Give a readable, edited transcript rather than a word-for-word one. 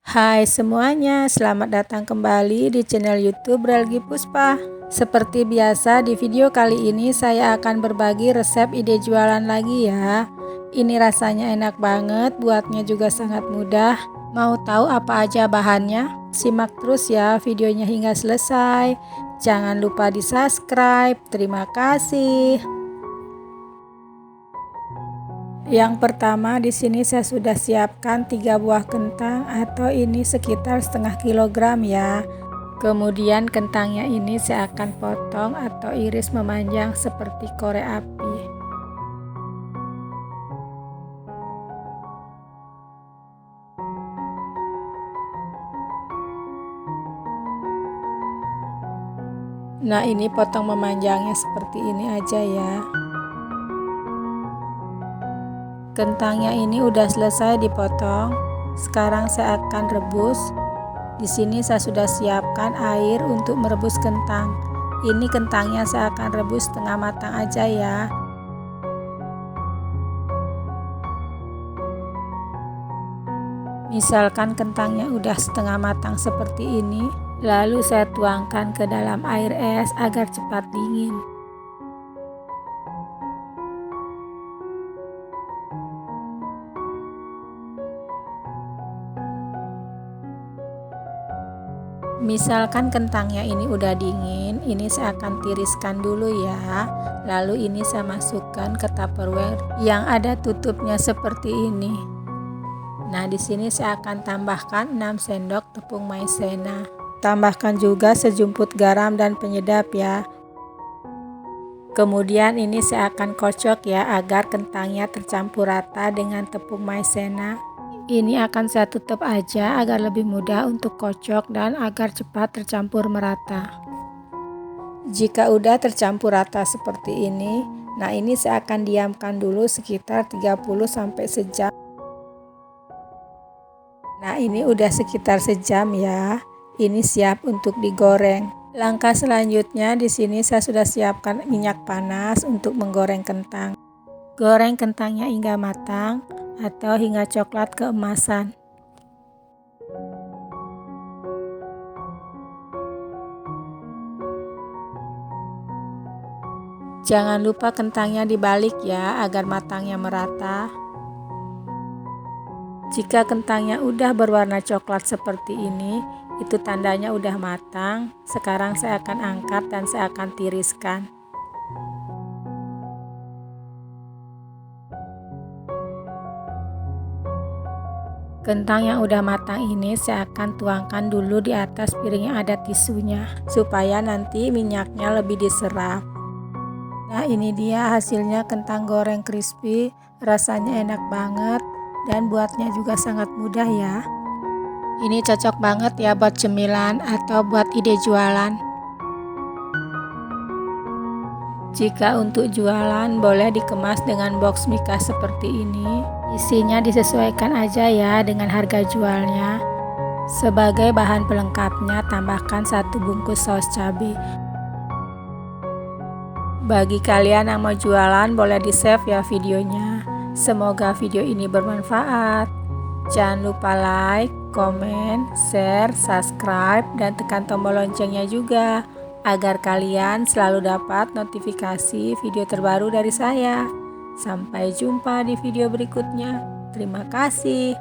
Hai semuanya, selamat datang kembali di channel YouTube Relgi Puspa. Seperti biasa di video kali ini saya akan berbagi resep ide jualan lagi ya. Ini rasanya enak banget, buatnya juga sangat mudah. Mau tahu apa aja bahannya? Simak terus ya videonya hingga selesai. Jangan lupa di subscribe. Terima kasih. Yang pertama di sini saya sudah siapkan 3 buah kentang atau ini sekitar setengah kilogram ya. Kemudian kentangnya ini saya akan potong atau iris memanjang seperti korek api. Nah ini potong memanjangnya seperti ini aja ya. Kentangnya ini udah selesai dipotong. Sekarang saya akan rebus. Di sini saya sudah siapkan air untuk merebus kentang. Ini kentangnya saya akan rebus setengah matang aja ya. Misalkan kentangnya udah setengah matang seperti ini, lalu saya tuangkan ke dalam air es agar cepat dingin. Misalkan kentangnya ini udah dingin, ini saya akan tiriskan dulu ya. Lalu ini saya masukkan ke tupperware yang ada tutupnya seperti ini. Nah, di sini saya akan tambahkan 6 sendok tepung maizena. Tambahkan juga sejumput garam dan penyedap ya. Kemudian ini saya akan kocok ya agar kentangnya tercampur rata dengan tepung maizena. Ini akan saya tutup aja agar lebih mudah untuk kocok dan agar cepat tercampur merata. Jika udah tercampur rata seperti ini, nah ini saya akan diamkan dulu sekitar 30 sampai sejam. Nah ini udah sekitar sejam ya. Ini siap untuk digoreng. Langkah selanjutnya di sini saya sudah siapkan minyak panas untuk menggoreng kentang. Goreng kentangnya hingga matang atau hingga coklat keemasan. Jangan lupa kentangnya dibalik ya agar matangnya merata. Jika kentangnya udah berwarna coklat seperti ini, itu tandanya udah matang. Sekarang saya akan angkat dan saya akan tiriskan. Kentang yang udah matang ini saya akan tuangkan dulu di atas piring yang ada tisunya supaya nanti minyaknya lebih diserap. Nah ini dia hasilnya kentang goreng crispy, rasanya enak banget dan buatnya juga sangat mudah ya. Ini cocok banget ya buat cemilan atau buat ide jualan. Jika untuk jualan boleh dikemas dengan box mica seperti ini. Isinya disesuaikan aja ya dengan harga jualnya. Sebagai bahan pelengkapnya tambahkan 1 bungkus saus cabai. Bagi kalian yang mau jualan boleh di save ya videonya. Semoga video ini bermanfaat. Jangan lupa like, komen, share, subscribe, dan tekan tombol loncengnya juga agar kalian selalu dapat notifikasi video terbaru dari saya. Sampai jumpa di video berikutnya. Terima kasih.